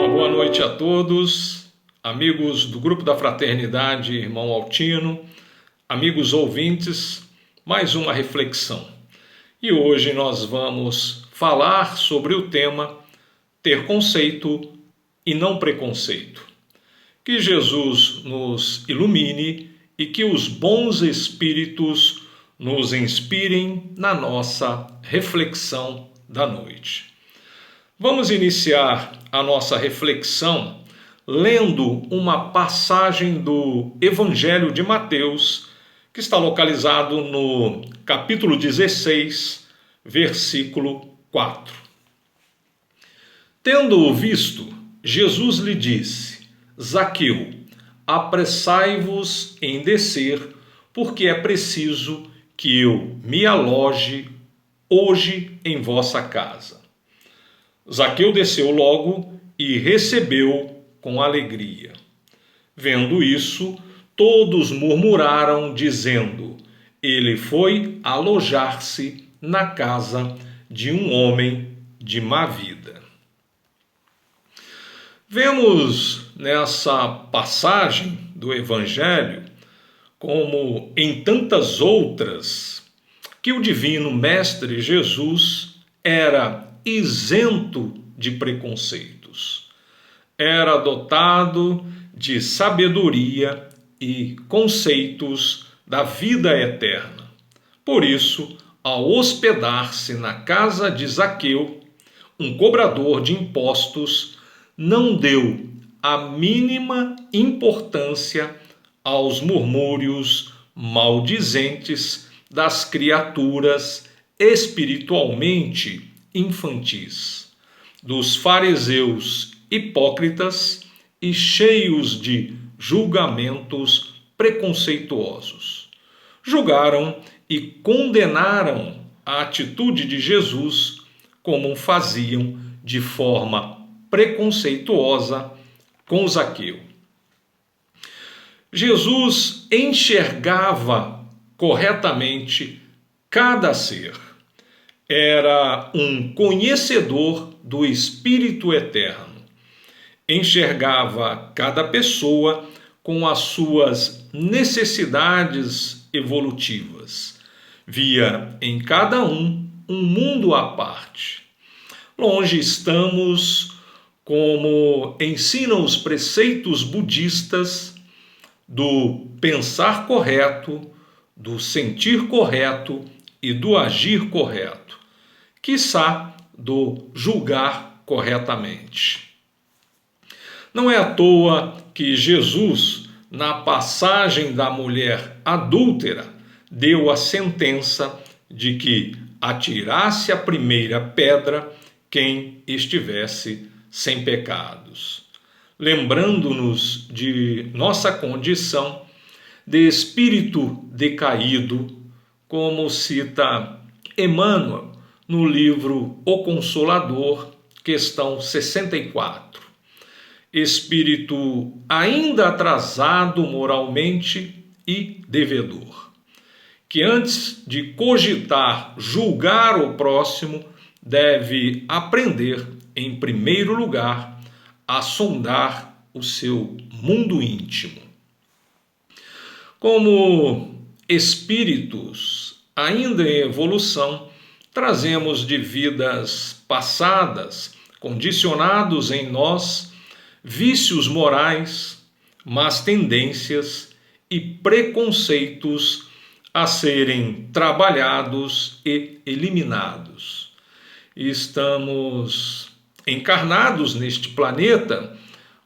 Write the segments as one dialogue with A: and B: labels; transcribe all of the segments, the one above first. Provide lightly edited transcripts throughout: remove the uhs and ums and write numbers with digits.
A: Uma boa noite a todos, amigos do Grupo da Fraternidade Irmão Altino, amigos ouvintes, mais uma reflexão. E hoje nós vamos falar sobre o tema ter conceito e não preconceito. Que Jesus nos ilumine e que os bons espíritos nos inspirem na nossa reflexão da noite. Vamos iniciar a nossa reflexão lendo uma passagem do Evangelho de Mateus, que está localizado no capítulo 16, versículo 4. Tendo-o visto, Jesus lhe disse: Zaqueu, apressai-vos em descer, porque é preciso que eu me aloje hoje em vossa casa. Zaqueu desceu logo e recebeu com alegria. Vendo isso, todos murmuraram, dizendo: ele foi alojar-se na casa de um homem de má vida. Vemos nessa passagem do Evangelho, como em tantas outras, que o Divino Mestre Jesus era isento de preconceitos. Era dotado de sabedoria e conceitos da vida eterna. Por isso, ao hospedar-se na casa de Zaqueu, um cobrador de impostos, não deu a mínima importância aos murmúrios maldizentes das criaturas espiritualmente infantis, dos fariseus hipócritas e cheios de julgamentos preconceituosos. Julgaram e condenaram a atitude de Jesus, como faziam de forma preconceituosa com Zaqueu. Jesus enxergava corretamente cada ser. Era um conhecedor do Espírito Eterno. Enxergava cada pessoa com as suas necessidades evolutivas. Via em cada um mundo à parte. Longe estamos, como ensinam os preceitos budistas, do pensar correto, do sentir correto e do agir correto, quiçá do julgar corretamente. Não é à toa que Jesus, na passagem da mulher adúltera, deu a sentença de que atirasse a primeira pedra quem estivesse sem pecados, lembrando-nos de nossa condição de espírito decaído, como cita Emmanuel no livro O Consolador, questão 64. Espírito ainda atrasado moralmente e devedor, que antes de cogitar julgar o próximo, deve aprender, em primeiro lugar, a sondar o seu mundo íntimo. Como espíritos ainda em evolução, trazemos de vidas passadas, condicionados em nós, vícios morais, más tendências e preconceitos a serem trabalhados e eliminados. Estamos encarnados neste planeta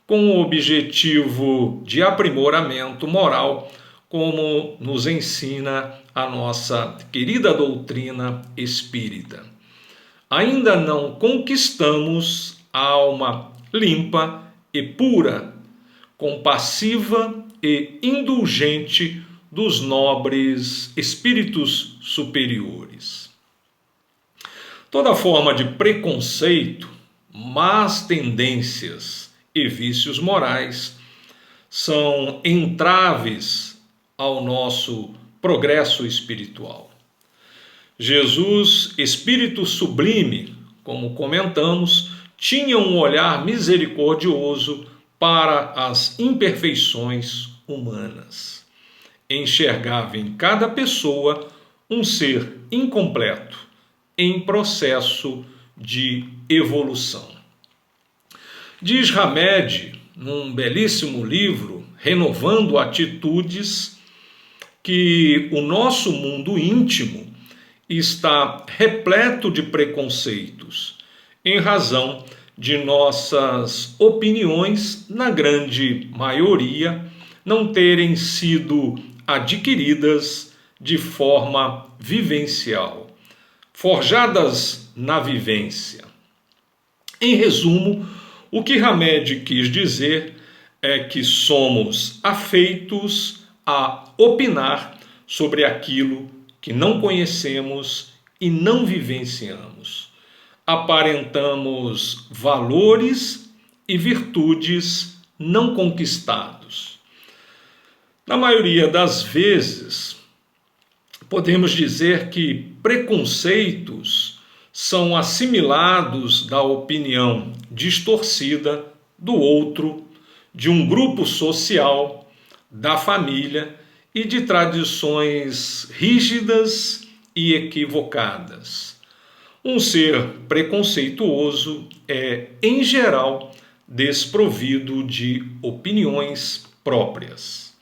A: com o objetivo de aprimoramento moral, como nos ensina a nossa querida doutrina espírita. Ainda não conquistamos a alma limpa e pura, compassiva e indulgente dos nobres espíritos superiores. Toda forma de preconceito, más tendências e vícios morais são entraves ao nosso progresso espiritual. Jesus, Espírito sublime, como comentamos, tinha um olhar misericordioso para as imperfeições humanas. Enxergava em cada pessoa um ser incompleto, em processo de evolução. Diz Hamed, num belíssimo livro, Renovando Atitudes, que o nosso mundo íntimo está repleto de preconceitos, em razão de nossas opiniões, na grande maioria, não terem sido adquiridas de forma vivencial, forjadas na vivência. Em resumo, o que Hamed quis dizer é que somos afeitos a opinar sobre aquilo que não conhecemos e não vivenciamos. Aparentamos valores e virtudes não conquistados. Na maioria das vezes, podemos dizer que preconceitos são assimilados da opinião distorcida do outro, de um grupo social, da família e de tradições rígidas e equivocadas. Um ser preconceituoso é, em geral, desprovido de opiniões próprias.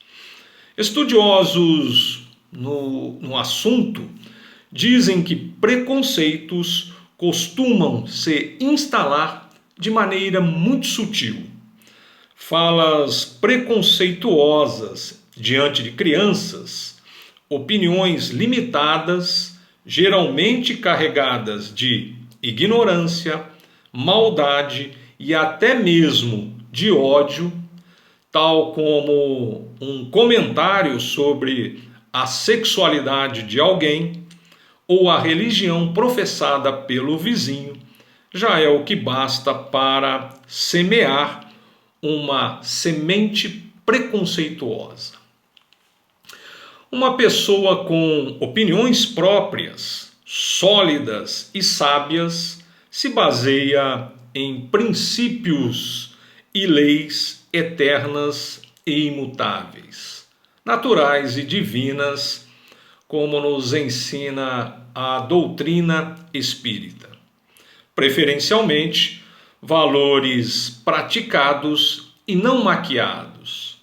A: Estudiosos no assunto dizem que preconceitos costumam se instalar de maneira muito sutil. Falas preconceituosas diante de crianças, opiniões limitadas, geralmente carregadas de ignorância, maldade e até mesmo de ódio, tal como um comentário sobre a sexualidade de alguém ou a religião professada pelo vizinho, já é o que basta para semear uma semente preconceituosa. Uma pessoa com opiniões próprias, sólidas e sábias, se baseia em princípios e leis eternas e imutáveis, naturais e divinas, como nos ensina a doutrina espírita. Preferencialmente, valores praticados e não maquiados,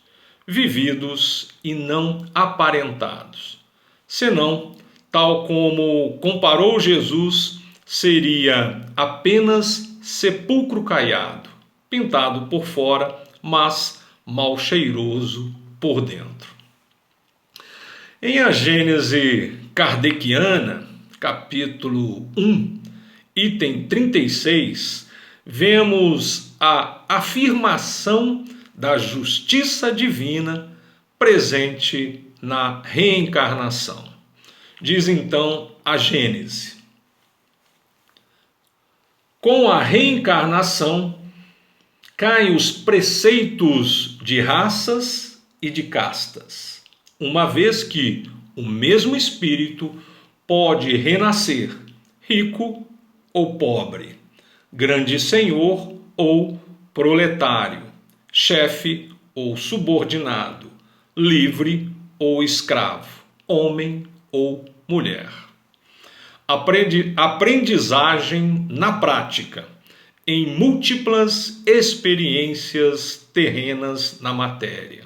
A: vividos e não aparentados. Senão, tal como comparou Jesus, seria apenas sepulcro caiado, pintado por fora, mas mal cheiroso por dentro. Em A Gênese Kardeciana, capítulo 1, item 36, vemos a afirmação da justiça divina presente na reencarnação. Diz então a Gênese: com a reencarnação caem os preceitos de raças e de castas, uma vez que o mesmo espírito pode renascer rico ou pobre, grande senhor ou proletário, chefe ou subordinado, livre ou escravo, homem ou mulher. Aprendizagem na prática, em múltiplas experiências terrenas na matéria.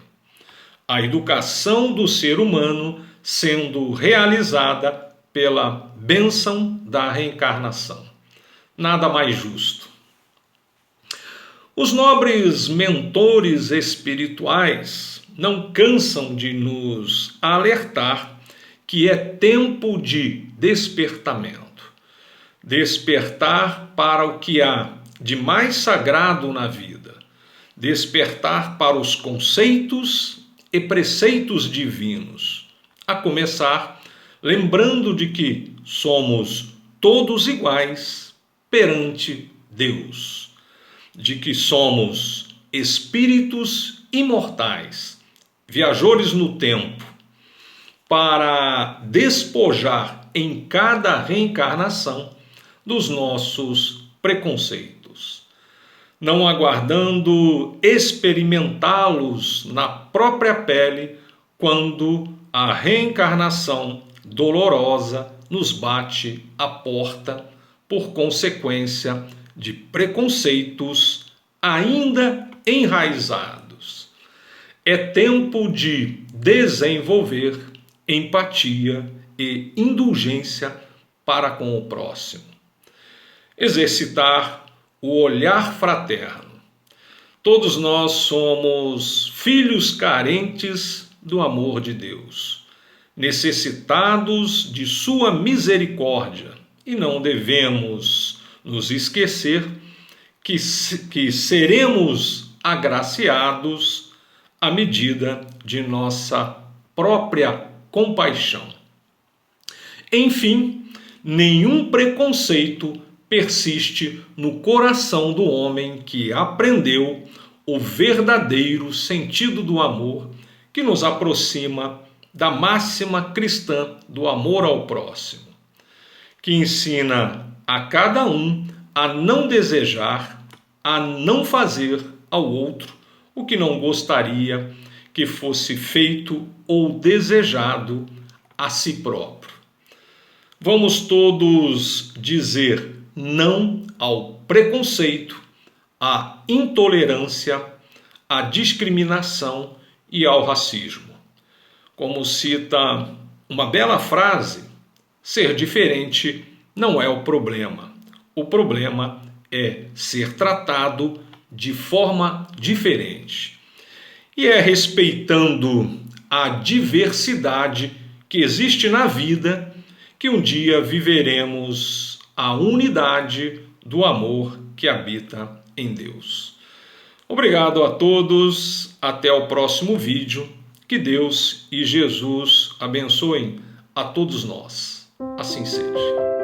A: A educação do ser humano sendo realizada pela bênção da reencarnação. Nada mais justo. Os nobres mentores espirituais não cansam de nos alertar que é tempo de despertamento. Despertar para o que há de mais sagrado na vida. Despertar para os conceitos e preceitos divinos. A começar, lembrando de que somos todos iguais perante Deus. De que somos espíritos imortais, viajores no tempo, para despojar em cada reencarnação dos nossos preconceitos. não aguardando experimentá-los na própria pele quando a reencarnação dolorosa nos bate à porta por consequência de preconceitos ainda enraizados. É tempo de desenvolver empatia e indulgência para com o próximo. Exercitar o olhar fraterno. Todos nós somos filhos carentes do amor de Deus, necessitados de sua misericórdia, e não devemos nos esquecer que seremos agraciados à medida de nossa própria compaixão. Enfim, nenhum preconceito persiste no coração do homem que aprendeu o verdadeiro sentido do amor, que nos aproxima da máxima cristã do amor ao próximo, que ensina a cada um a não desejar, a não fazer ao outro o que não gostaria que fosse feito ou desejado a si próprio. Vamos todos dizer não ao preconceito, à intolerância, à discriminação e ao racismo. Como cita uma bela frase, ser diferente não é o problema. O problema é ser tratado de forma diferente. E é respeitando a diversidade que existe na vida que um dia viveremos a unidade do amor que habita em Deus. Obrigado a todos, até o próximo vídeo. Que Deus e Jesus abençoem a todos nós. Assim seja.